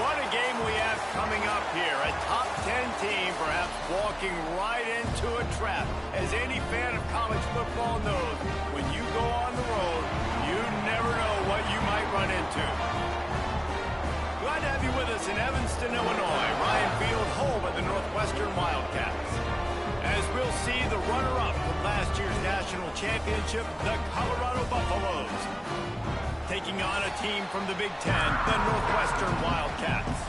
What a game we have coming up here. A top 10 team perhaps walking right into a trap. As any fan of college football knows, when you go on the road, you never know what you might run into. Glad to have you with us in Evanston, Illinois. Ryan Field, home of the Northwestern Wildcats. As we'll see the runner-up from last year's national championship, the Colorado Buffaloes, taking on a team from the Big Ten, the Northwestern Wildcats.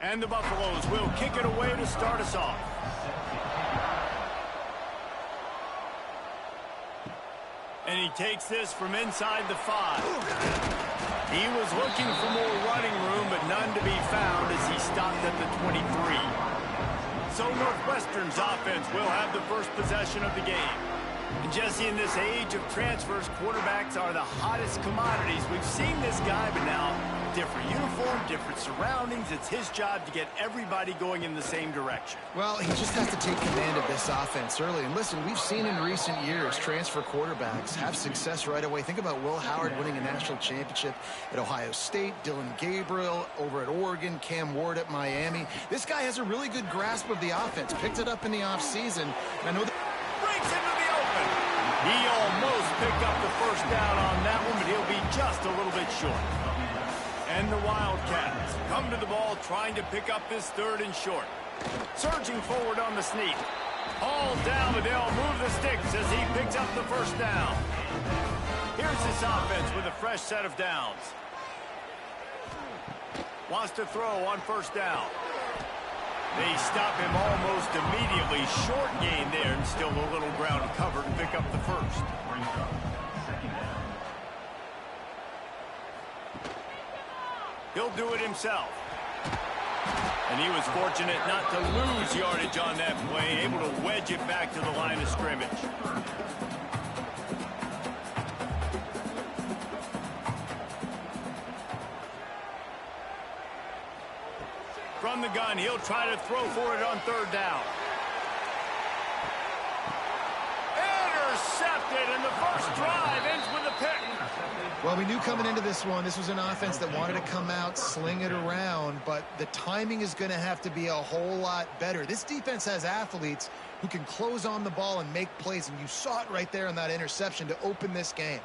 And the Buffaloes will kick it away to start us off. And he takes this from inside the 5. He was looking for more running room, but none to be found as he stopped at the 23. So Northwestern's offense will have the first possession of the game. And Jesse, in this age of transfers, quarterbacks are the hottest commodities. We've seen this guy, but now different uniform, different surroundings. It's his job to get everybody going in the same direction. Well, he just has to take command of this offense early. And listen, we've seen in recent years transfer quarterbacks have success right away. Think about Will Howard winning a national championship at Ohio State, Dylan Gabriel over at Oregon, Cam Ward at Miami. This guy has a really good grasp of the offense, picked it up in the offseason. I know that breaks into the open. He almost picked up the first down on that one, but he'll be just a little bit short. And the Wildcats come to the ball trying to pick up this 3rd and short. Surging forward on the sneak. All down, but they'll move the sticks as he picks up the first down. Here's this offense with a fresh set of downs. Wants to throw on first down. They stop him almost immediately. Short gain there and still a little ground covered and pick up the first. He'll do it himself. And he was fortunate not to lose yardage on that play, able to wedge it back to the line of scrimmage. From the gun, he'll try to throw for it on 3rd down. Intercepted, and the first drive ends with a pick. well, we knew coming into this one, this was an offense that wanted to come out, sling it around, but the timing is going to have to be a whole lot better. This defense has athletes who can close on the ball and make plays, and you saw it right there on that interception to open this game.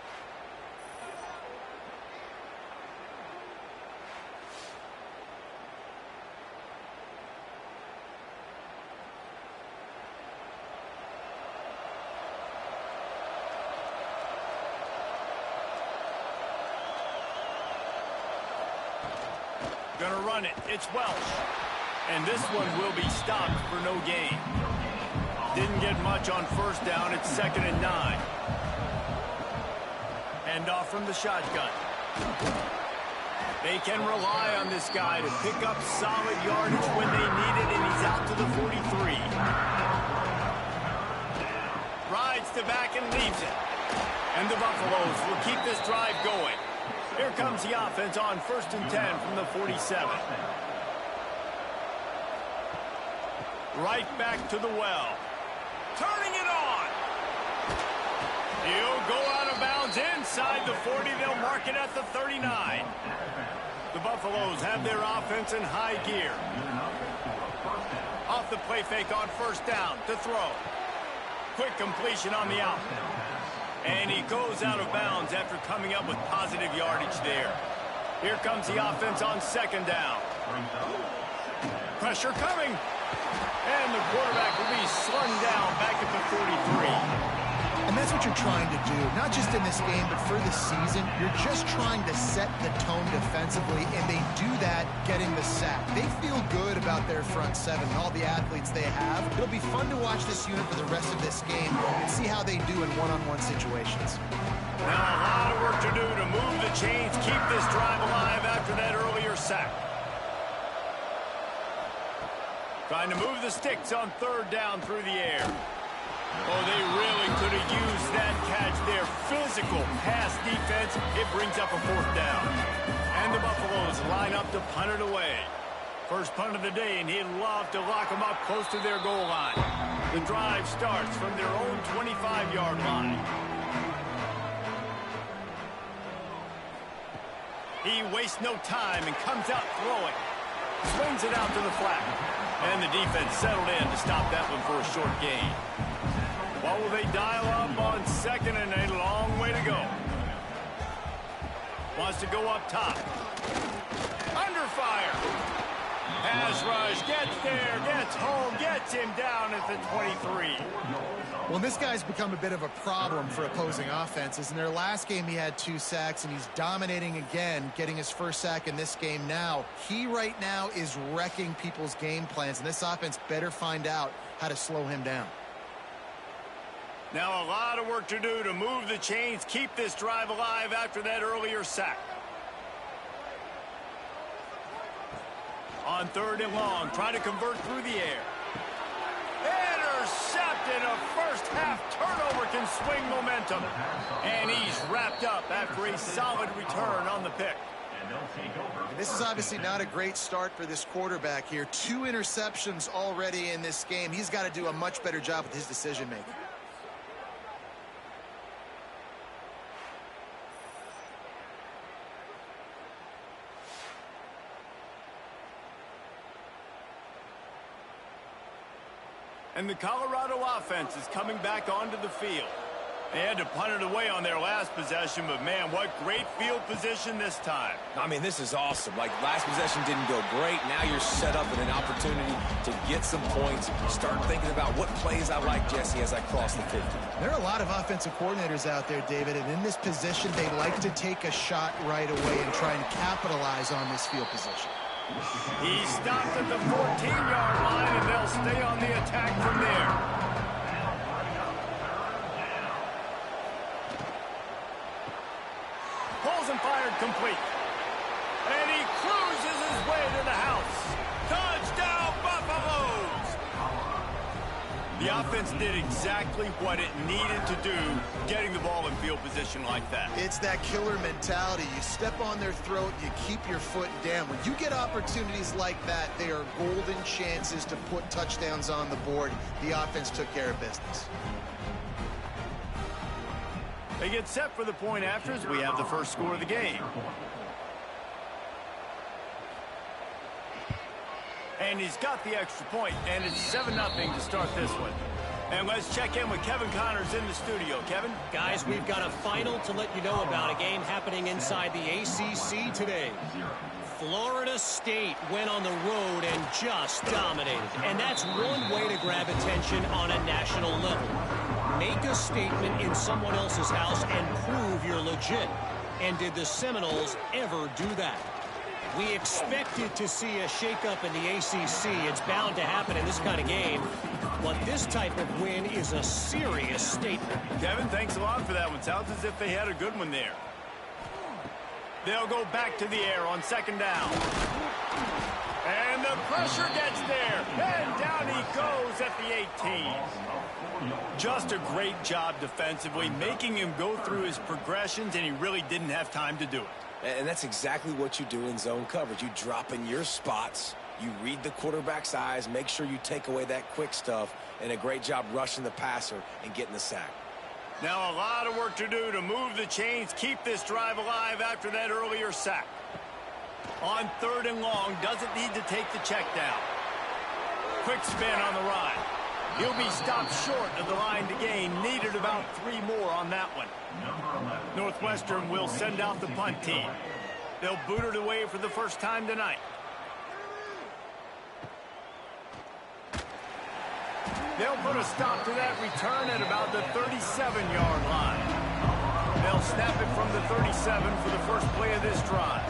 Gonna run it. It's Welsh. And this one will be stopped for no gain. Didn't get much on first down. It's 2nd and 9. Hand off from the shotgun. They can rely on this guy to pick up solid yardage when they need it, and he's out to the 43. Rides to back and leaves it. And the Buffaloes will keep this drive going. Here comes the offense on 1st and 10 from the 47. Right back to the well. Turning it on. He'll go out of bounds inside the 40. They'll mark it at the 39. The Buffaloes have their offense in high gear. Off the play fake on first down to throw. Quick completion on the out. And he goes out of bounds after coming up with positive yardage there. Here comes the offense on 2nd down. Pressure coming. And the quarterback will be slung down back at the 43. And that's what you're trying to do, not just in this game, but for the season. You're just trying to set the tone defensively, and they do that getting the sack. They feel good about their front seven and all the athletes they have. It'll be fun to watch this unit for the rest of this game and see how they do in one-on-one situations. Now a lot of work to do to move the chains, keep this drive alive after that earlier sack. Trying to move the sticks on 3rd down through the air. Oh, they really could have used that catch there. Physical pass defense. It brings up a 4th down. And the Buffaloes line up to punt it away. First punt of the day, and he'd love to lock them up close to their goal line. The drive starts from their own 25-yard line. He wastes no time and comes out throwing. Swings it out to the flat. And the defense settled in to stop that one for a short gain. What will they dial up on second and a long way to go? Wants to go up top. Under fire. Pass rush, gets there, gets home, gets him down at the 23. Well, this guy's become a bit of a problem for opposing offenses. In their last game, he had 2 sacks, and he's dominating again, getting his first sack in this game now. He right now is wrecking people's game plans, and this offense better find out how to slow him down. Now a lot of work to do to move the chains, keep this drive alive after that earlier sack. On 3rd and long, trying to convert through the air. Intercepted. A first-half turnover can swing momentum. And he's wrapped up after a solid return on the pick. And this is obviously not a great start for this quarterback here. 2 interceptions already in this game. He's got to do a much better job with his decision-making. And the Colorado offense is coming back onto the field. They had to punt it away on their last possession, but man, what great field position this time. I mean, this is awesome. Like, last possession didn't go great. Now you're set up with an opportunity to get some points. Start thinking about what plays I like, Jesse, as I cross the 50. There are a lot of offensive coordinators out there, David, and in this position, they like to take a shot right away and try and capitalize on this field position. He stopped at the 14-yard line, and they'll stay on the attack from there. Pulls and fired complete. And he cruises his way to the house. Touchdown, Buffaloes! The offense did exactly what it needed to do, getting the ball in field position like that. It's that killer mentality. You step on their throat, you keep your foot down. When you get opportunities like that, they are golden chances to put touchdowns on the board. The offense took care of business. They get set for the point after as we have the first score of the game. And he's got the extra point, and it's 7-0 to start this one. And let's check in with Kevin Connors in the studio. Kevin? Guys, we've got a final to let you know about, a game happening inside the ACC today. Florida State went on the road and just dominated. And that's one way to grab attention on a national level. Make a statement in someone else's house and prove you're legit. And did the Seminoles ever do that? We expected to see a shakeup in the ACC. It's bound to happen in this kind of game. But this type of win is a serious statement. Kevin, thanks a lot for that one. Sounds as if they had a good one there. They'll go back to the air on 2nd down. And the pressure gets there. And down he goes at the 18. Just a great job defensively, making him go through his progressions, and he really didn't have time to do it. And that's exactly what you do in zone coverage. You drop in your spots, you read the quarterback's eyes, make sure you take away that quick stuff, and a great job rushing the passer and getting the sack. Now a lot of work to do to move the chains, keep this drive alive after that earlier sack. On 3rd and long, doesn't need to take the check down. Quick spin on the ride. He'll be stopped short of the line to gain. Needed about 3 more on that one. Northwestern will send out the punt team. They'll boot it away for the first time tonight. They'll put a stop to that return at about the 37-yard line. They'll snap it from the 37 for the first play of this drive.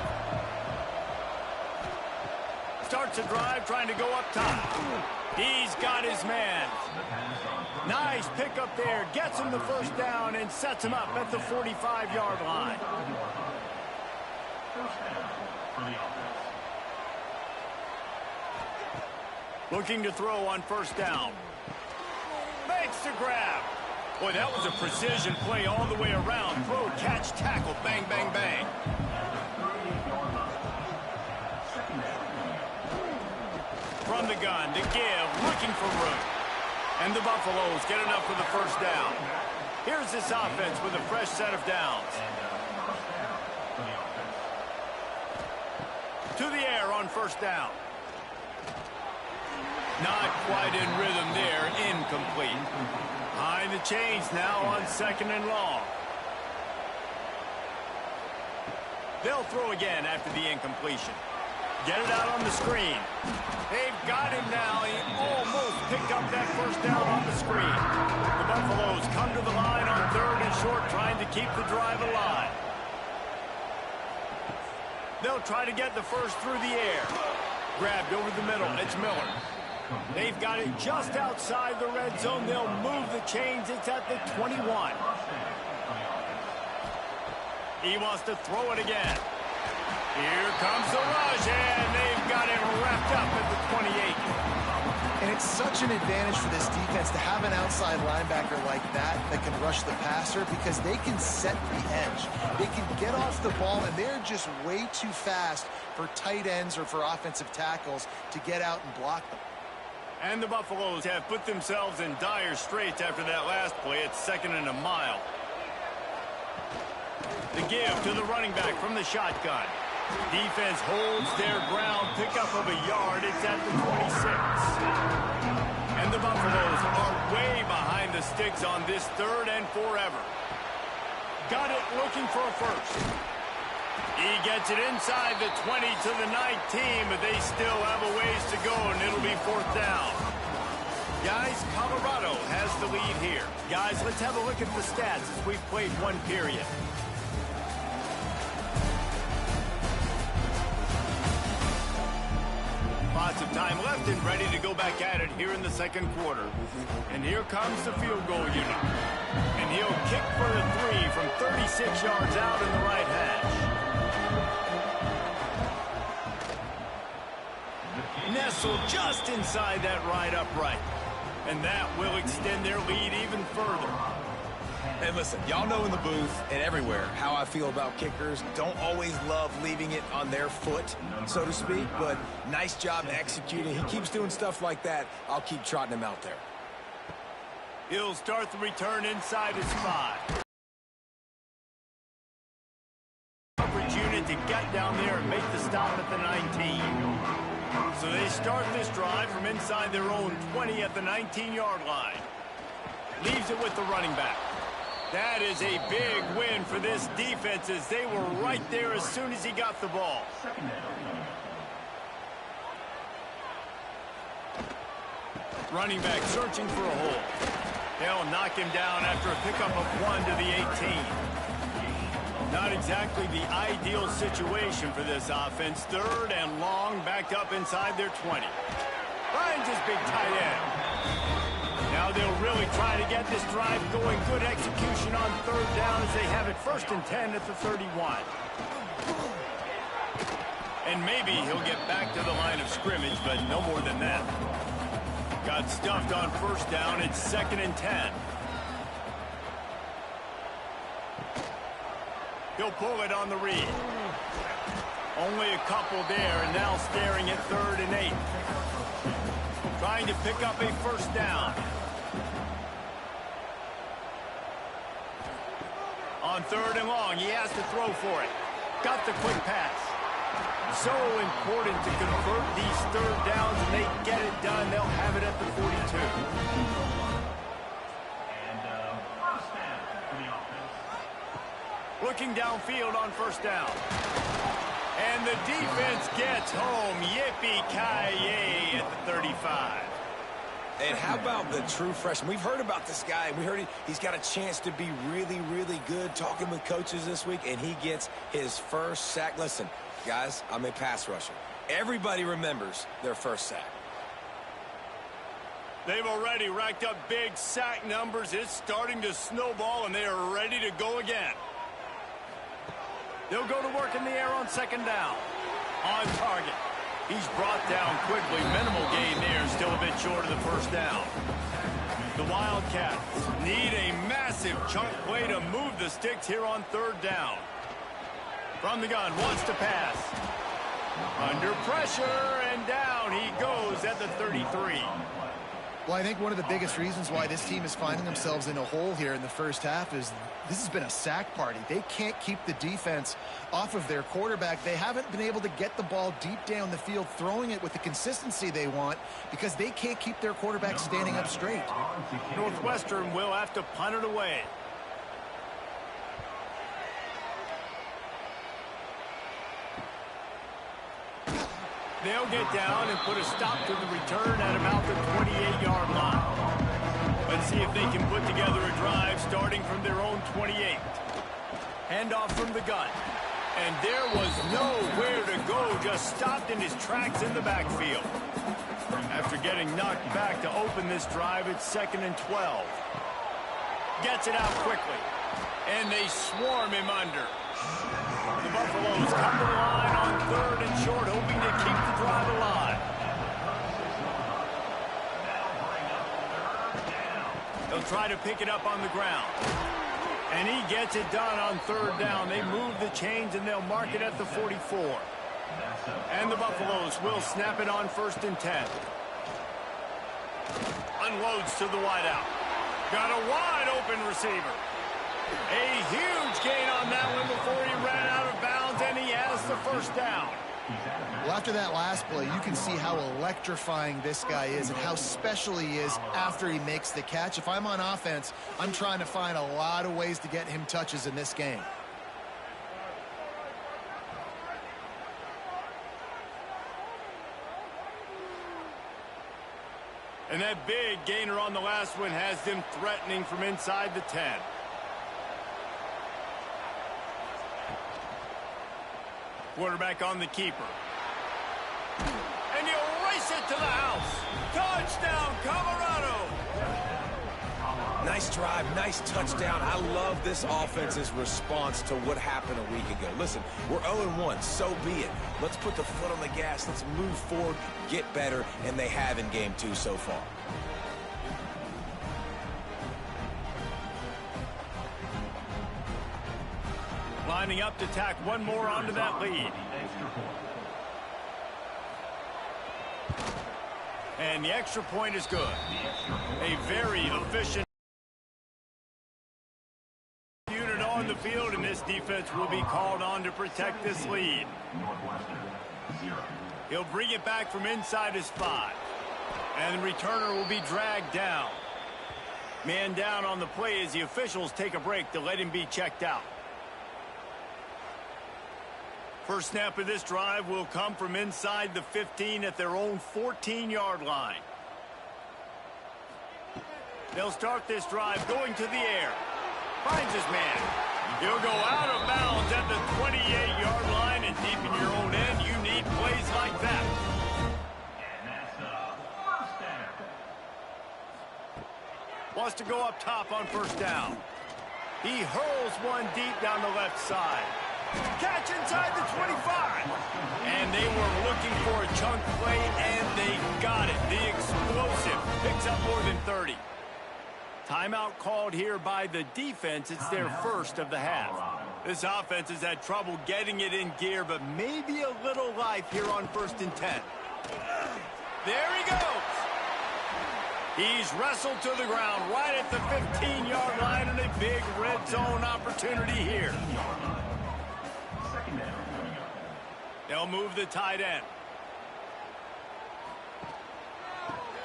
Starts a drive trying to go up top. He's got his man. Nice pickup there. Gets him the first down and sets him up at the 45-yard line. Looking to throw on 1st down. Makes the grab. Boy, that was a precision play all the way around. Throw, catch, tackle, bang, bang, bang. From the gun to give, looking for room. And the Buffaloes get enough for the first down. Here's this offense with a fresh set of downs. to the air on first down. Not quite in rhythm there. Incomplete. Behind the chains now on 2nd and long. They'll throw again after the incompletion. Get it out on the screen. They've got him now. He almost picked up that first down on the screen. The Buffaloes come to the line on 3rd and short, trying to keep the drive alive. They'll try to get the first through the air. Grabbed over the middle. It's Miller. They've got it just outside the red zone. They'll move the chains. It's at the 21. He wants to throw it again. Here comes the rush, and they've got it wrapped up at the 28. And it's such an advantage for this defense to have an outside linebacker like that can rush the passer, because they can set the edge. They can get off the ball, and they're just way too fast for tight ends or for offensive tackles to get out and block them. And the Buffaloes have put themselves in dire straits after that last play. It's 2nd and a mile. The give to the running back from the shotgun. Defense holds their ground, pickup of a yard. It's at the 26. And the Buffaloes are way behind the sticks on this 3rd and forever. Got it, looking for a first. He gets it inside the 20 to the 19, but they still have a ways to go, and it'll be 4th down. Guys, Colorado has the lead here. Guys, let's have a look at the stats as we've played one period. Lots of time left and ready to go back at it here in the 2nd quarter. And here comes the field goal unit. And he'll kick for the 3 from 36 yards out in the right hash. Nestled just inside that right upright. And that will extend their lead even further. And listen, y'all know in the booth and everywhere how I feel about kickers. Don't always love leaving it on their foot, so to speak, but nice job executing. He keeps doing stuff like that. I'll keep trotting him out there. He'll start the return inside his 5. Coverage unit to get down there and make the stop at the 19. So they start this drive from inside their own 20 at the 19-yard line. Leaves it with the running back. That is a big win for this defense, as they were right there as soon as he got the ball. Running back searching for a hole. They'll knock him down after a pickup of 1 to the 18. Not exactly the ideal situation for this offense. 3rd and long, backed up inside their 20. Finds his big tight end. Now they'll really try to get this drive going. Good execution on 3rd down as they have it 1st and 10 at the 31. And maybe he'll get back to the line of scrimmage, but no more than that. Got stuffed on 1st down. It's 2nd and 10. He'll pull it on the read. Only a couple there, and now staring at 3rd and 8. Trying to pick up a 1st down. On 3rd and long, he has to throw for it. Got the quick pass. So important to convert these 3rd downs, and they get it done. They'll have it at the 42. Looking downfield on 1st down. And the defense gets home. Yippee-ki-yay at the 35. And how about the true freshman? We've heard about this guy. We heard he's got a chance to be really, really good. Talking with coaches this week, and he gets his 1st sack. Listen, guys, I'm a pass rusher. Everybody remembers their 1st sack. They've already racked up big sack numbers. It's starting to snowball, and they are ready to go again. They'll go to work in the air on 2nd down. On target. He's brought down quickly. Minimal gain there. Still a bit short of the 1st down. The Wildcats need a massive chunk play to move the sticks here on 3rd down. From the gun, wants to pass. Under pressure, and down he goes at the 33. Well, I think one of the biggest reasons why this team is finding themselves in a hole here in the first half is this has been a sack party. They can't keep the defense off of their quarterback. They haven't been able to get the ball deep down the field, throwing it with the consistency they want because they can't keep their quarterback standing up straight. Northwestern will have to punt it away. They'll get down and put a stop to the return at about the 28-yard line. Let's see if they can put together a drive starting from their own 28. Handoff from the gun. And there was nowhere to go, just stopped in his tracks in the backfield. After getting knocked back to open this drive, it's 2nd and 12. Gets it out quickly. And they swarm him under. The Buffaloes come to the line on 3rd and short, hoping to keep the drive alive. They'll try to pick it up on the ground. And he gets it done on 3rd down. They move the chains, and they'll mark it at the 44. And the Buffaloes will snap it on 1st and 10. Unloads to the wideout. Got a wide-open receiver. A huge gain on that one before he ran out of bounds, and he has the 1st down. Well, after that last play, you can see how electrifying this guy is and how special he is after he makes the catch. If I'm on offense, I'm trying to find a lot of ways to get him touches in this game. And that big gainer on the last one has them threatening from inside the 10. Quarterback on the keeper. And he'll race it to the house. Touchdown, Colorado. Nice drive, nice touchdown. I love this offense's response to what happened a week ago. Listen, we're 0-1, so be it. Let's put the foot on the gas. Let's move forward, get better, and they have in game 2 so far. Lining up to tack one more onto that lead. And the extra point is good. A very efficient unit on the field, and this defense will be called on to protect this lead. He'll bring it back from inside his 5. And the returner will be dragged down. Man down on the play as the officials take a break to let him be checked out. First snap of this drive will come from inside the 15 at their own 14-yard line. They'll start this drive going to the air. Finds his man. He'll go out of bounds at the 28-yard line, and deep in your own end, you need plays like that. And that's first down. Wants to go up top on 1st down. He hurls one deep down the left side. Catch inside the 25. And they were looking for a chunk play, and they got it. The explosive picks up more than 30. Timeout called here by the defense. It's their first of the half. This offense has had trouble getting it in gear, but maybe a little life here on 1st and 10. There he goes. He's wrestled to the ground right at the 15-yard line, and a big red zone opportunity here. They'll move the tight end.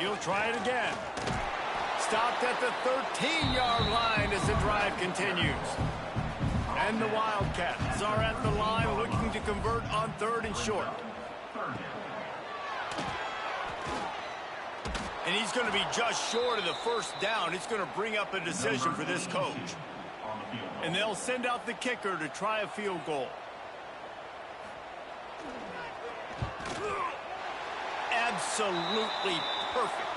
He'll try it again. Stopped at the 13-yard line as the drive continues. And the Wildcats are at the line looking to convert on 3rd and short. And he's going to be just short of the 1st down. It's going to bring up a decision for this coach. And they'll send out the kicker to try a field goal. Absolutely perfect.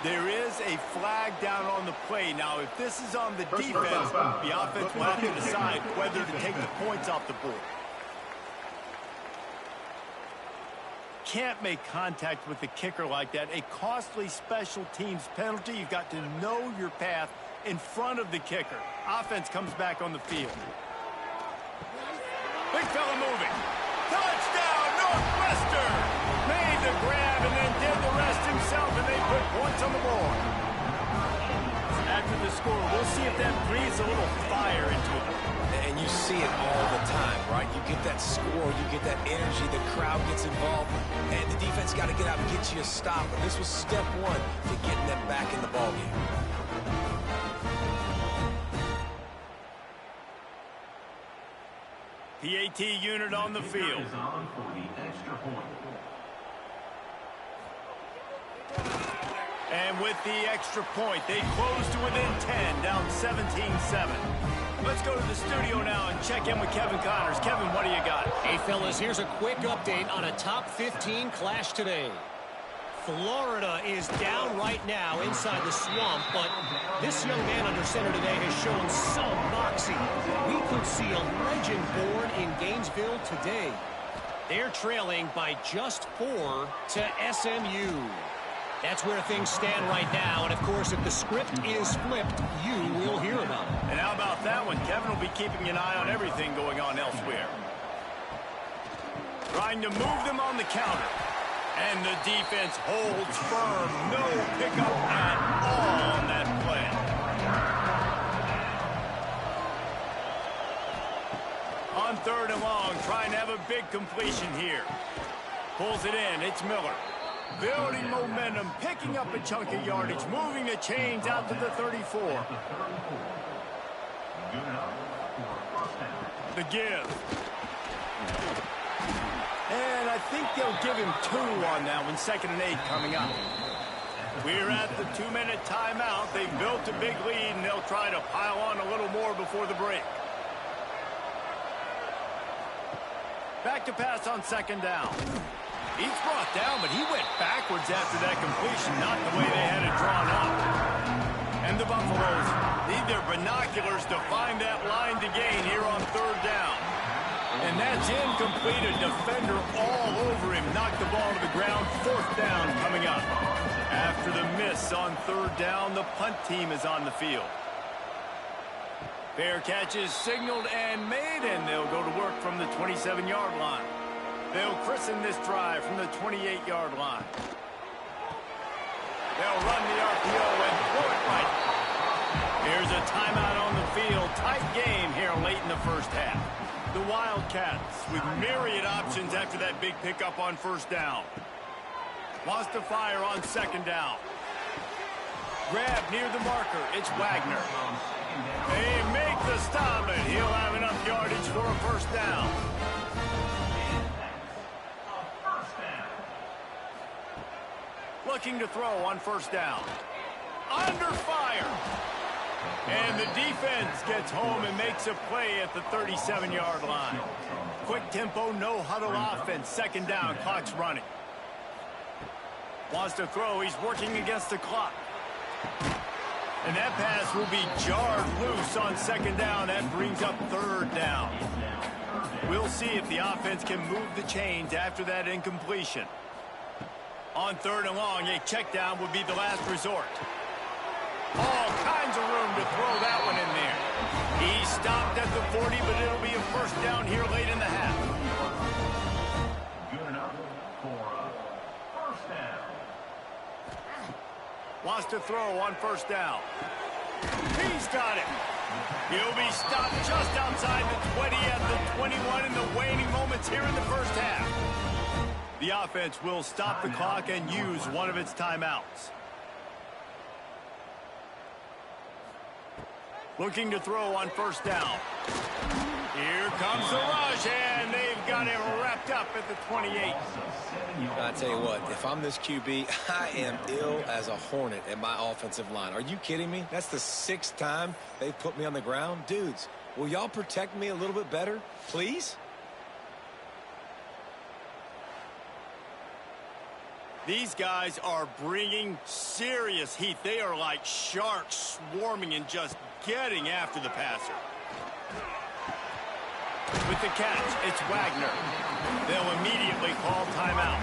There is a flag down on the play. Now, if this is on the defense, the offense will have to decide whether to take the points off the board. Can't make contact with the kicker like that. A costly special teams penalty. You've got to know your path in front of the kicker. Offense comes back on the field. Big fella moving. Touchdown, Northwestern! Made the grab and then did the rest himself. themselves, and they put points on the board. After the score, we'll see if that breathes a little fire into them. And you see it all the time, right? You get that score, you get that energy, the crowd gets involved, and the defense got to get out and get you a stop. But this was step one to getting them back in the ballgame. PAT unit on the field. Is on for the extra point. And with the extra point, they close to within 10, down 17-7. Let's go to the studio now and check in with Kevin Connors. Kevin, what do you got? Hey, fellas, here's a quick update on a top 15 clash today. Florida is down right now inside the swamp, but this young man under center today has shown some moxie. We could see a legend born in Gainesville today. They're trailing by just 4 to SMU. That's where things stand right now, and of course, if the script is flipped, you will hear about it. And how about that one? Kevin will be keeping an eye on everything going on elsewhere. Trying to move them on the counter. And the defense holds firm. No pickup at all on that play. On 3rd and long, trying to have a big completion here. Pulls it in. It's Miller. Building momentum, picking up a chunk of yardage, moving the chains out to the 34. The give. And I think they'll give him 2 on that one. 2nd and 8 coming up. We're at the 2-minute timeout. They've built a big lead, and they'll try to pile on a little more before the break. Back to pass on 2nd down. He's brought down, but he went backwards after that completion, not the way they had it drawn up. And the Buffaloes need their binoculars to find that line to gain here on 3rd down. And that's incomplete. A defender all over him. Knocked the ball to the ground. 4th down coming up. After the miss on 3rd down, the punt team is on the field. Fair catch is signaled and made, and they'll go to work from the 27-yard line. They'll christen this drive from the 28-yard line. They'll run the RPO and throw it right. Here's a timeout on the field. Tight game here late in the first half. The Wildcats with myriad options after that big pickup on 1st down. Wants to fire on 2nd down. Grab near the marker. It's Wagner. They make the stop, and he'll have enough yardage for a 1st down. Looking to throw on 1st down. Under fire. And the defense gets home and makes a play at the 37-yard line. Quick tempo, no huddle offense. 2nd down, clock's running. Wants to throw, he's working against the clock. And that pass will be jarred loose on 2nd down. That brings up 3rd down. We'll see if the offense can move the chains after that incompletion. On 3rd and long, a check down would be the last resort. All kinds of room to throw that one in there. He stopped at the 40, but it'll be a 1st down here late in the half. Good enough for a 1st down. Wants to throw on 1st down. He's got it. He'll be stopped just outside the 20 at the 21 in the waning moments here in the first half. The offense will stop the clock and use one of its timeouts. Looking to throw on 1st down. Here comes the rush, and they've got him wrapped up at the 28. I tell you what, if I'm this QB, I am ill as a hornet at my offensive line. Are you kidding me? That's the 6th time they've put me on the ground. Dudes, will y'all protect me a little bit better, please? These guys are bringing serious heat. They are like sharks swarming and just getting after the passer. With the catch, it's Wagner. They'll immediately call timeout.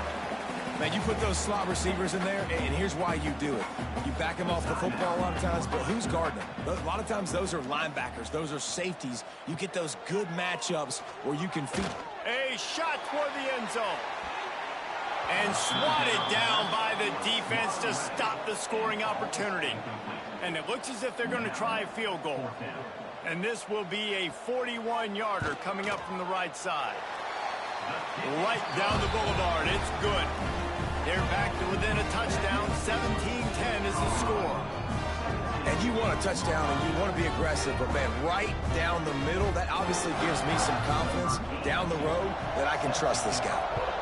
Man, you put those slot receivers in there, and here's why you do it. You back them off the football a lot of times, but who's guarding them? A lot of times those are linebackers. Those are safeties. You get those good matchups where you can feed. A shot toward the end zone. And And swatted down by the defense to stop the scoring opportunity. And it looks as if they're going to try a field goal. And this will be a 41-yarder coming up from the right side. Right down the boulevard. It's good. They're back to within a touchdown. 17-10 is the score. And you want a touchdown and you want to be aggressive, but man, right down the middle, that obviously gives me some confidence down the road that I can trust this guy.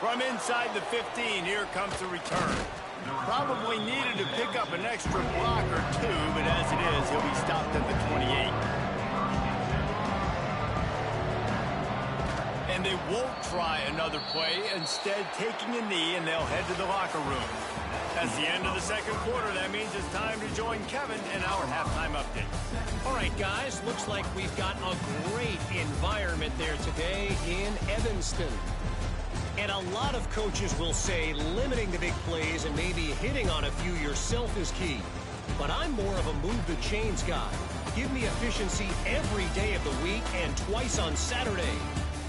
From inside the 15, here comes the return. Probably needed to pick up an extra block or two, but as it is, he'll be stopped at the 28. And they won't try another play, instead taking a knee, and they'll head to the locker room. That's the end of the second quarter. That means it's time to join Kevin in our halftime update. All right, guys, looks like we've got a great environment there today in Evanston. And a lot of coaches will say limiting the big plays and maybe hitting on a few yourself is key. But I'm more of a move the chains guy. Give me efficiency every day of the week and twice on Saturday.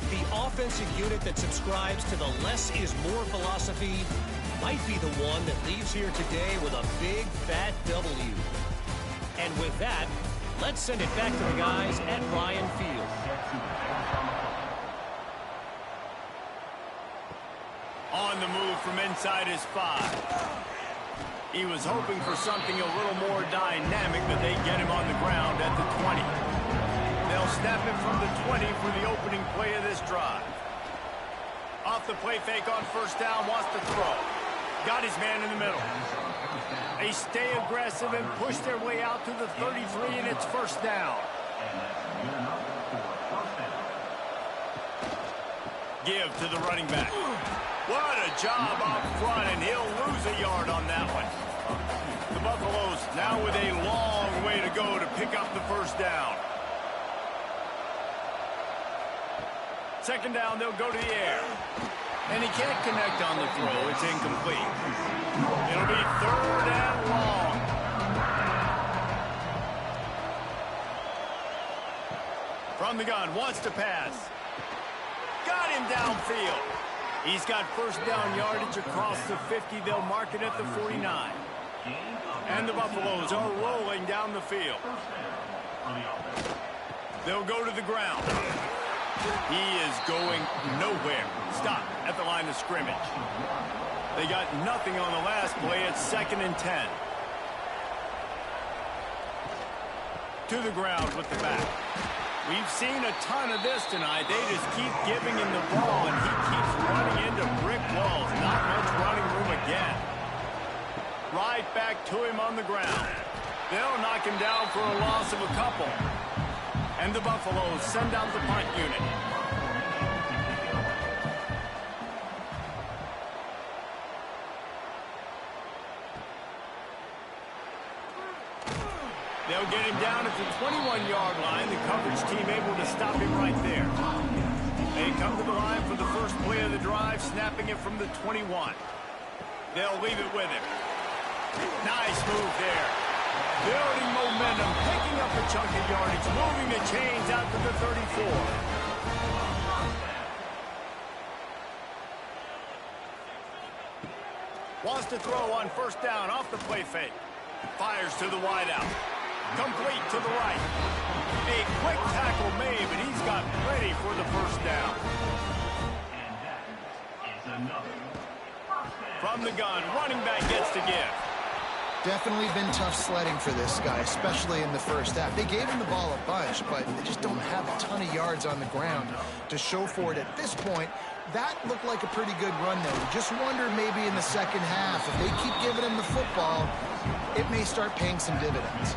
The offensive unit that subscribes to the less is more philosophy might be the one that leaves here today with a big fat W. And with that, let's send it back to the guys at Ryan Field. On the move from inside his 5. He was hoping for something a little more dynamic, but they get him on the ground at the 20. They'll snap him from the 20 for the opening play of this drive. Off the play fake on first down, wants to throw. Got his man in the middle. They stay aggressive and push their way out to the 33, and it's first down. Give to the running back. What a job up front, and he'll lose a yard on that one. The Buffaloes now with a long way to go to pick up the first down. Second down, they'll go to the air. And he can't connect on the throw. It's incomplete. It'll be third and long. From the gun, wants to pass. Got him downfield. He's got first down yardage across the 50. They'll mark it at the 49. And the Buffaloes are rolling down the field. They'll go to the ground. He is going nowhere. Stop at the line of scrimmage. They got nothing on the last play. It's 2nd and 10. To the ground with the back. We've seen a ton of this tonight. They just keep giving him the ball, and he keeps running into brick walls. Not much running room again. Right back to him on the ground. They'll knock him down for a loss of a couple. And the Buffaloes send out the punt unit. They'll get him down at the 21-yard line. The coverage team able to stop him right there. They come to the line for the first play of the drive, snapping it from the 21. They'll leave it with him. Nice move there. Building momentum, picking up a chunk of yardage, moving the chains out to the 34. Wants to throw on first down off the play fake. Fires to the wideout. Complete to the right. A quick tackle made, but he's got plenty for the first down. And that is another first down. From the gun, running back gets to give. Definitely been tough sledding for this guy, especially in the first half. They gave him the ball a bunch, but they just don't have a ton of yards on the ground to show for it at this point. That looked like a pretty good run, though. Just wonder maybe in the second half, if they keep giving him the football, it may start paying some dividends.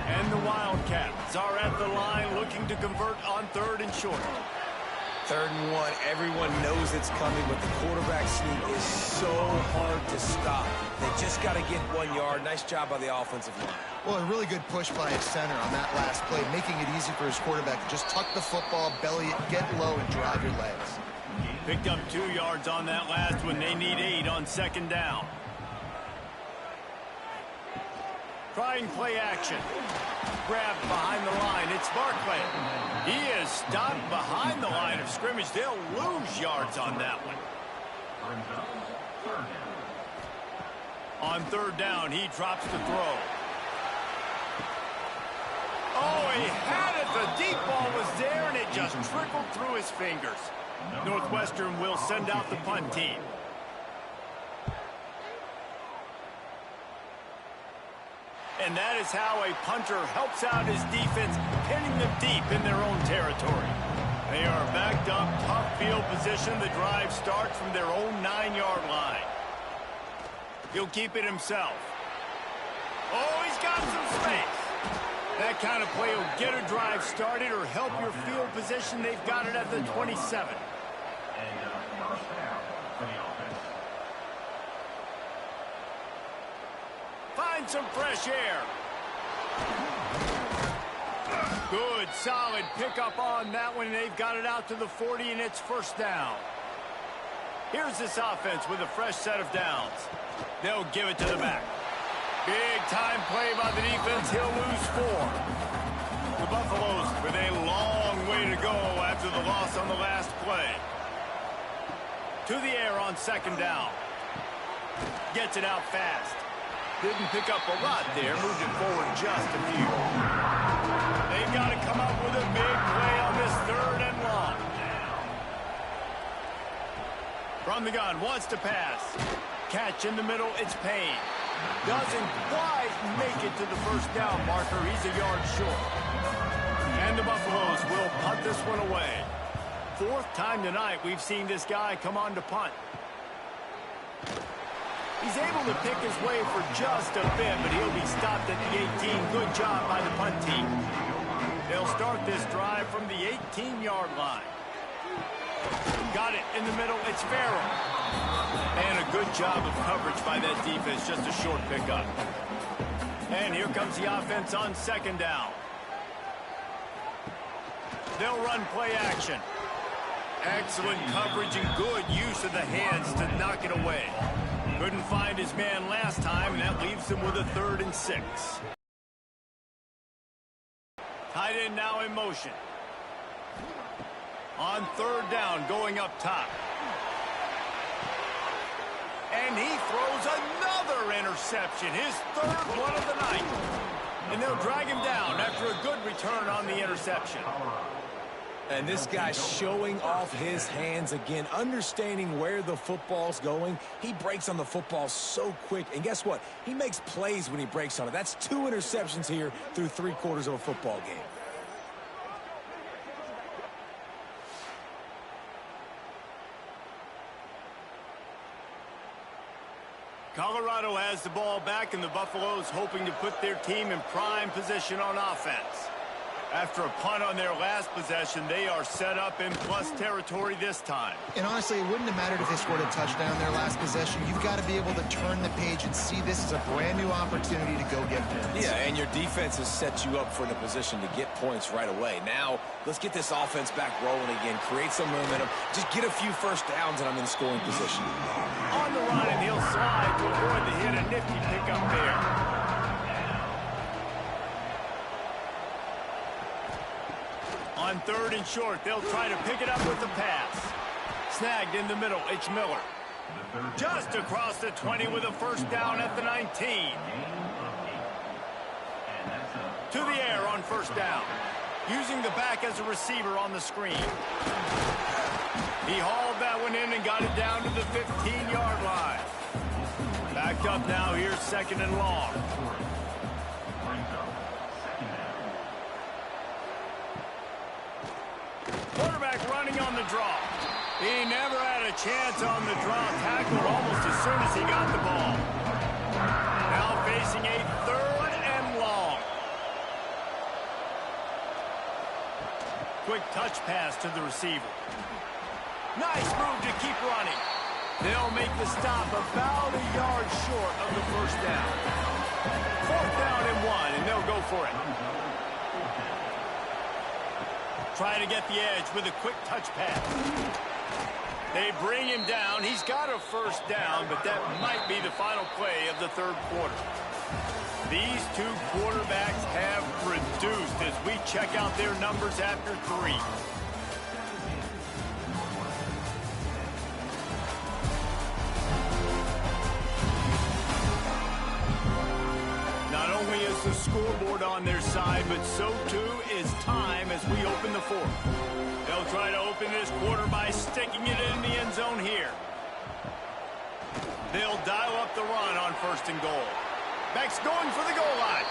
And the Wildcats are at the line looking to convert on 3rd and short. 3rd and 1. Everyone knows it's coming, but the quarterback sneak is so hard to stop. They just got to get 1 yard. Nice job by the offensive line. Well, a really good push by his center on that last play, making it easy for his quarterback to just tuck the football, belly it, get low, and drive your legs. Picked up 2 yards on that last one. They need 8 on 2nd down. Trying play action. Grabbed behind the line. It's Barkley. He is stopped behind the line of scrimmage. They'll lose yards on that one. On third down, he drops the throw. Oh, he had it. The deep ball was there, and it just trickled through his fingers. Northwestern will send out the punt team. And that is how a punter helps out his defense, pinning them deep in their own territory. They are backed up, tough field position. The drive starts from their own 9-yard line. He'll keep it himself. Oh, he's got some space. That kind of play will get a drive started or help your field position. They've got it at the 27. And first down for the offense. Find some fresh air. Good, solid pickup on that one. They've got it out to the 40, and it's first down. Here's this offense with a fresh set of downs. They'll give it to the back. Big time play by the defense. He'll lose 4. The Buffaloes with a long way to go after the loss on the last play. To the air on second down. Gets it out fast. Didn't pick up a lot there. Moved it forward just a few. They've got to come up with a big play on this third and long. From the gun, wants to pass. Catch in the middle, it's Payne. Doesn't quite make it to the first down marker. He's a yard short. And the Buffaloes will punt this one away. 4th time tonight we've seen this guy come on to punt. He's able to pick his way for just a bit, but he'll be stopped at the 18. Good job by the punt team. They'll start this drive from the 18-yard line. Got it in the middle. It's Farrell. And a good job of coverage by that defense. Just a short pickup. And here comes the offense on second down. They'll run play action. Excellent coverage and good use of the hands to knock it away. Couldn't find his man last time, and that leaves him with a 3rd and 6. Tight end now in motion. On third down, going up top. And he throws another interception, his 3rd one of the night. And they'll drag him down after a good return on the interception. And this guy's showing off his hands again, understanding where the football's going. He breaks on the football so quick. And guess what? He makes plays when he breaks on it. That's 2 interceptions here through 3 quarters of a football game. Colorado has the ball back, and the Buffaloes hoping to put their team in prime position on offense. After a punt on their last possession, they are set up in plus territory this time. And honestly, it wouldn't have mattered if they scored a touchdown on their last possession. You've got to be able to turn the page and see this as a brand new opportunity to go get points. Yeah, and your defense has set you up for the position to get points right away. Now, let's get this offense back rolling again, create some momentum, just get a few first downs, and I'm in scoring position. On the run, and he'll slide to avoid the hit. A nifty pickup there. On third and short, they'll try to pick it up with the pass. Snagged in the middle, it's Miller. Just across the 20 with a first down at the 19. To the air on first down. Using the back as a receiver on the screen. He hauled that one in and got it down to the 15-yard line. Backed up now, here's second and long. Quarterback running on the draw. He never had a chance on the draw. Tackled almost as soon as he got the ball. Now facing a 3rd and long. Quick touch pass to the receiver. Nice move to keep running. They'll make the stop about a yard short of the first down. 4th down and 1, and they'll go for it. Trying to get the edge with a quick touch pass. They bring him down. He's got a first down, but that might be the final play of the 3rd quarter. These two quarterbacks have produced as we check out their numbers after 3. Not only is the scoreboard on their side, but so too is time as we open the 4th. They'll try to open this quarter by sticking it in the end zone here. They'll dial up the run on 1st and goal. Beck's going for the goal line.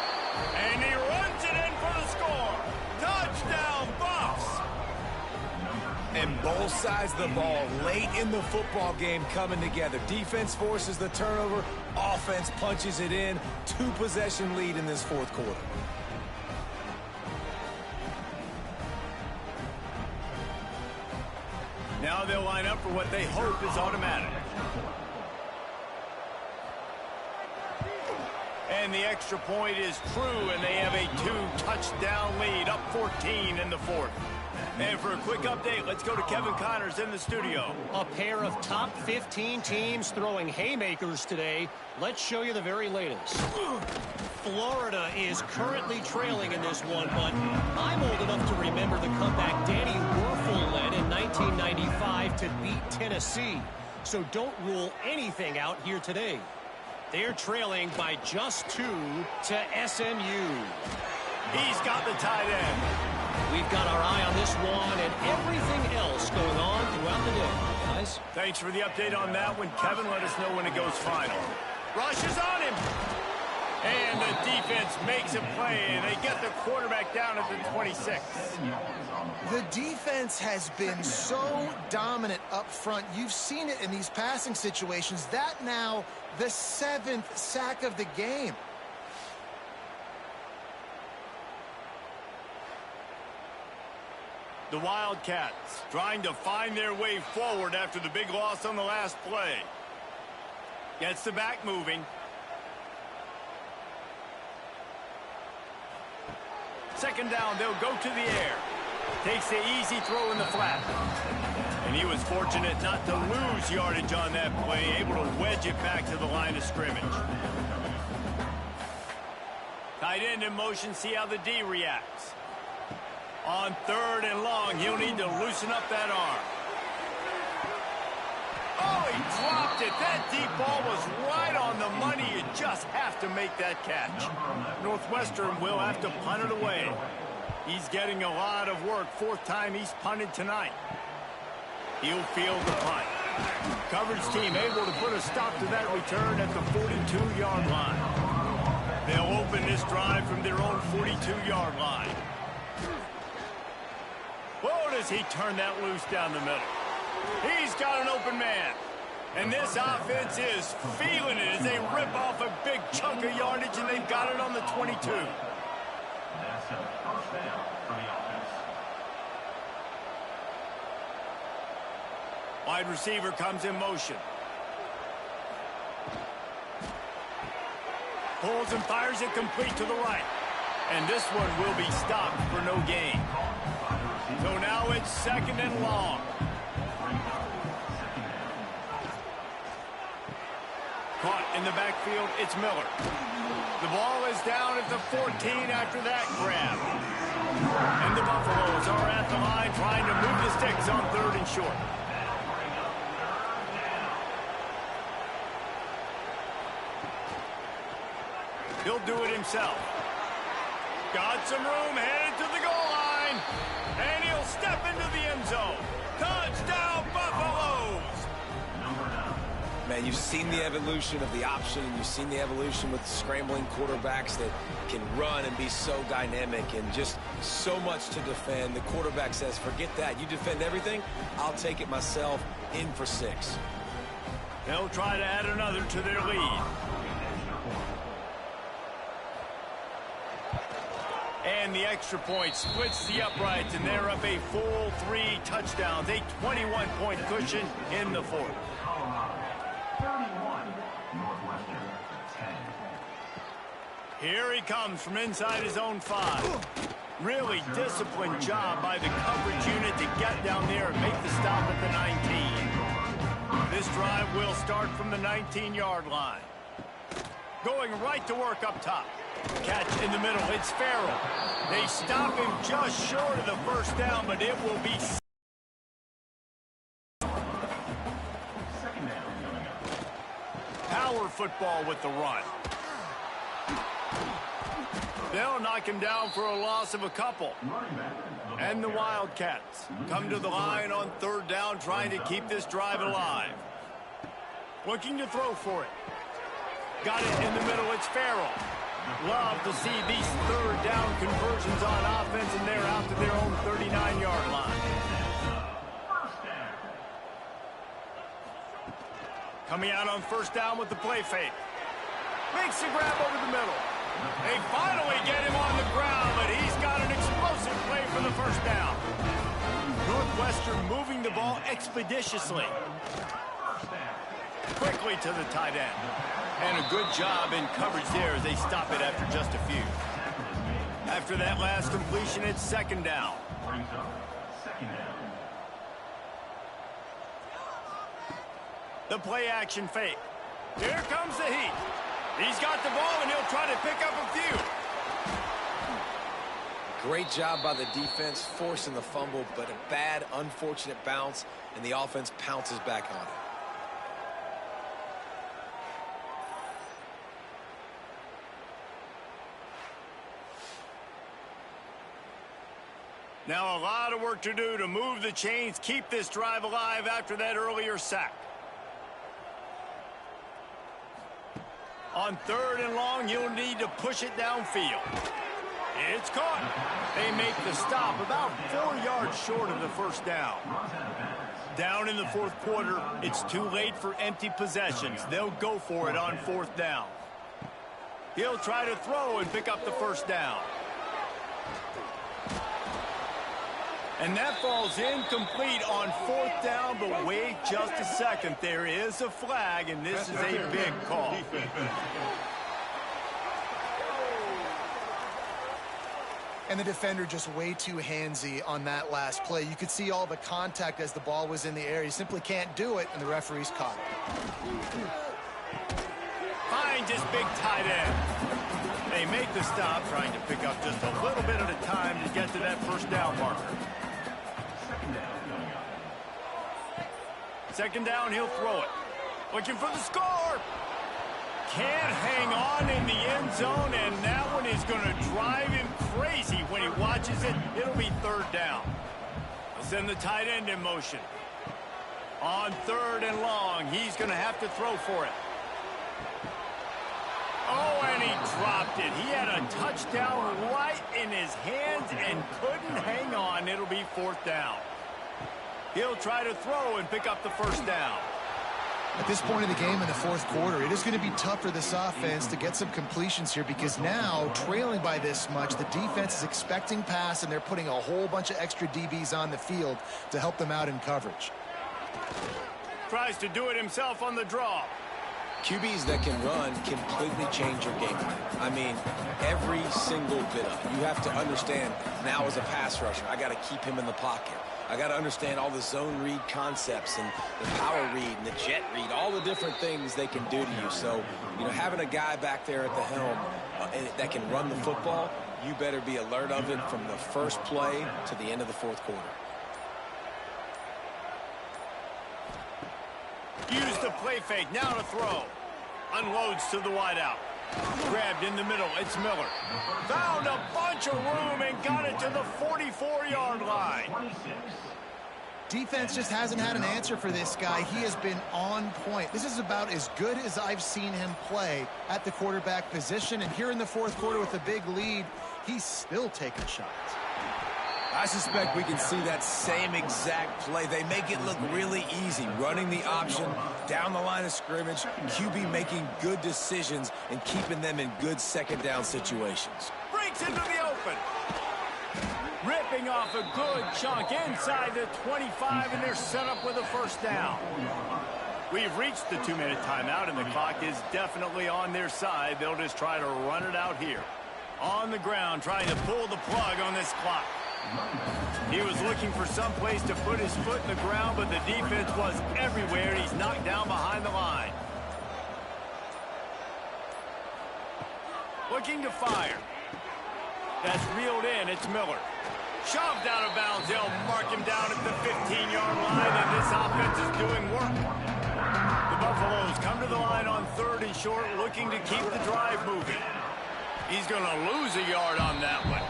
And he runs it in for the score. Touchdown, Buffs! And both sides of the ball late in the football game coming together. Defense forces the turnover. Offense punches it in. 2-possession lead in this 4th quarter. Now they'll line up for what they hope is automatic. And the extra point is true, and they have a 2-touchdown lead, up 14 in the 4th. And for a quick update, let's go to Kevin Connors in the studio. A pair of top 15 teams throwing haymakers today. Let's show you the very latest. Florida is currently trailing in this one, but I'm old enough to remember the comeback Danny Werfel led in 1995 to beat Tennessee. So don't rule anything out here today. They're trailing by just 2 to SMU. He's got the tight end. We've got our eye on this one and everything else going on throughout the day, guys. Thanks for the update on that one. Kevin, let us know when it goes final. Rush is on him. And the defense makes a play, and they get the quarterback down at the 26. The defense has been so dominant up front. You've seen it in these passing situations. That now the 7th sack of the game. The Wildcats trying to find their way forward after the big loss on the last play. Gets the back moving. Second down, they'll go to the air. Takes the easy throw in the flat. And he was fortunate not to lose yardage on that play, able to wedge it back to the line of scrimmage. Tight end in motion, see how the D reacts. On 3rd and long, he'll need to loosen up that arm. Oh, he dropped it. That deep ball was right on the money. You just have to make that catch. Northwestern will have to punt it away. He's getting a lot of work. 4th time he's punted tonight. He'll field the punt. Coverage team able to put a stop to that return at the 42-yard line. They'll open this drive from their own 42-yard line. Whoa, does he turn that loose down the middle. He's got an open man. And this offense is feeling it as they rip off a big chunk of yardage, and they've got it on the 22. That's a first down for the offense. Wide receiver comes in motion. Pulls and fires it complete to the right. And this one will be stopped for no gain. So now it's 2nd and long. Caught in the backfield, it's Miller. The ball is down at the 14 after that grab. And the Buffaloes are at the line trying to move the sticks on 3rd and short. He'll do it himself. Got some room, headed to the goal line. And he'll step into the end zone. Touchdown, Buffaloes! Man, you've seen the evolution of the option, and you've seen the evolution with scrambling quarterbacks that can run and be so dynamic and just so much to defend. The quarterback says, forget that. You defend everything, I'll take it myself. In for 6. They'll try to add another to their lead. And the extra point splits the uprights, and they're up a full 3 touchdowns, a 21-point cushion in the 4th. 31, Northwestern 10. Here he comes from inside his own 5. Really disciplined job by the coverage unit to get down there and make the stop at the 19. This drive will start from the 19-yard line. Going right to work up top. Catch in the middle. It's Farrell. They stop him just short of the first down, but it will be... Power football with the run. They'll knock him down for a loss of a couple. And the Wildcats come to the line on third down, trying to keep this drive alive. Looking to throw for it. Got it in the middle. It's Farrell. Love to see these third down conversions on offense, and they're out to their own 39-yard line. Coming out on first down with the play fake. Makes the grab over the middle. They finally get him on the ground, but he's got an explosive play for the first down. Northwestern moving the ball expeditiously. Quickly to the tight end. And a good job in coverage there as they stop it after just a few. After that last completion, it's second down. The play action fake. Here comes the heat. He's got the ball, and he'll try to pick up a few. Great job by the defense forcing the fumble, but a bad, unfortunate bounce, and the offense pounces back on it. Now a lot of work to do to move the chains, keep this drive alive after that earlier sack. On third and long, you'll need to push it downfield. It's caught. They make the stop about 4 yards short of the first down. Down in the fourth quarter, it's too late for empty possessions. They'll go for it on fourth down. He'll try to throw and pick up the first down. And that falls incomplete on fourth down, but wait just a second. There is a flag, and this is a big call. And the defender just way too handsy on that last play. You could see all the contact as the ball was in the air. He simply can't do it, and the referee's caught it. Finds his big tight end. They make the stop, trying to pick up just a little bit at a time to get to that first down marker. Second down, he'll throw it. Looking for the score. Can't hang on in the end zone, and that one is going to drive him crazy when he watches it. It'll be third down. He'll send the tight end in motion. On third and long, he's going to have to throw for it. Oh, and he dropped it. He had a touchdown right in his hands and couldn't hang on. It'll be fourth down. He'll try to throw and pick up the first down. At this point in the game in the fourth quarter, it is going to be tough for this offense to get some completions here because now, trailing by this much, the defense is expecting pass, and they're putting a whole bunch of extra DBs on the field to help them out in coverage. Tries to do it himself on the draw. QBs that can run completely change your game plan. I mean, every single bit of it. You have to understand now as a pass rusher, I got to keep him in the pocket. I got to understand all the zone read concepts and the power read and the jet read, all the different things they can do to you. So, you know, having a guy back there at the helm that can run the football, you better be alert of it from the first play to the end of the fourth quarter. Use the play fake, now to throw. Unloads to the wideout. Grabbed in the middle, it's Miller. Found a bunch of room and got it to the 44-yard line. Defense just hasn't had an answer for this guy. He has been on point. This is about as good as I've seen him play at the quarterback position. And here in the fourth quarter with a big lead, he's still taking shots. I suspect we can see that same exact play. They make it look really easy, running the option down the line of scrimmage, QB making good decisions and keeping them in good second down situations. Breaks into the open. Ripping off a good chunk inside the 25, and they're set up with a first down. We've reached the 2-minute timeout, and the clock is definitely on their side. They'll just try to run it out here. On the ground, trying to pull the plug on this clock. He was looking for some place to put his foot in the ground, but the defense was everywhere, and he's knocked down behind the line. Looking to fire. That's reeled in. It's Miller. Shoved out of bounds. They'll mark him down at the 15-yard line, and this offense is doing work. The Buffaloes come to the line on 3rd and short, looking to keep the drive moving. He's going to lose a yard on that one.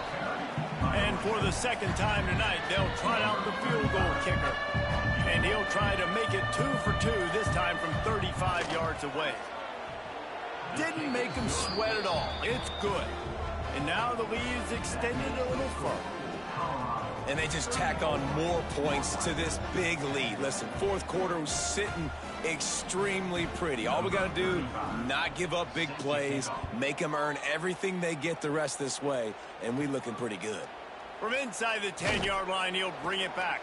And for the second time tonight, they'll trot out the field goal kicker. And he'll try to make it 2 for 2, this time from 35 yards away. Didn't make him sweat at all. It's good. And now the lead is extended a little further. And they just tack on more points to this big lead. Listen, fourth quarter was sitting extremely pretty. All we got to do, not give up big plays, make them earn everything they get the rest this way, and we looking pretty good. From inside the 10-yard line, he'll bring it back.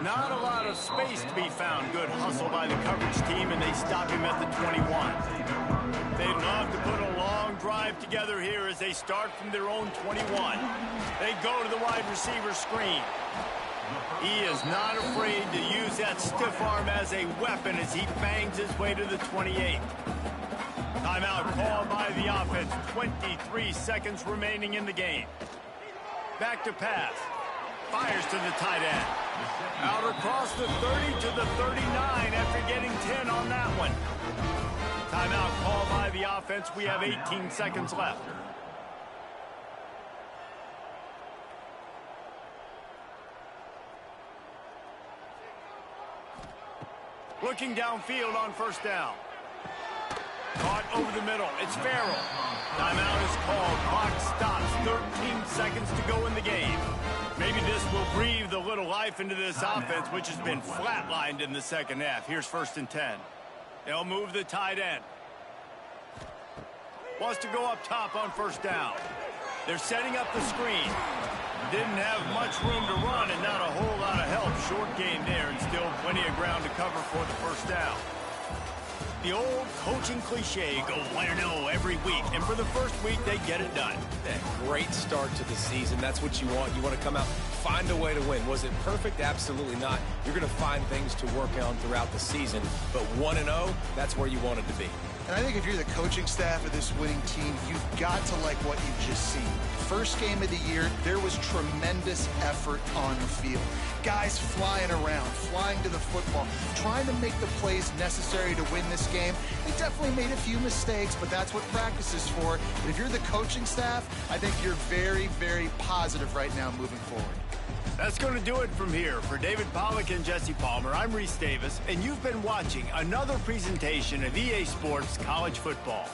Not a lot of space to be found. Good hustle by the coverage team, and they stop him at the 21. They'd love to put a long drive together here as they start from their own 21. They go to the wide receiver screen. He is not afraid to use that stiff arm as a weapon as he bangs his way to the 28. Timeout called by the offense. 23 seconds remaining in the game. Back to pass. Fires to the tight end. Out across the 30 to the 39 after getting 10 on that one. Timeout called by the offense. We have 18 seconds left. Looking downfield on first down. Caught over the middle. It's Farrell. Timeout is called. Clock stops. 13 seconds to go in the game. Maybe this will breathe a little life into this offense, which has been flatlined in the second half. Here's 1st and 10. They'll move the tight end. Wants to go up top on first down. They're setting up the screen. Didn't have much room to run and not a whole lot of help. Short gain there and still plenty of ground to cover for the first down. The old coaching cliche, go 1-0 every week. And for the first week, they get it done. That great start to the season. That's what you want. You want to come out, find a way to win. Was it perfect? Absolutely not. You're going to find things to work on throughout the season. But 1-0, that's where you want it to be. And I think if you're the coaching staff of this winning team, you've got to like what you've just seen. First game of the year, there was tremendous effort on the field. Guys flying around, flying to the football, trying to make the plays necessary to win this game. They definitely made a few mistakes, but that's what practice is for. But if you're the coaching staff, I think you're very, very positive right now moving forward. That's going to do it from here. For David Pollack and Jesse Palmer, I'm Reese Davis, and you've been watching another presentation of EA Sports College Football.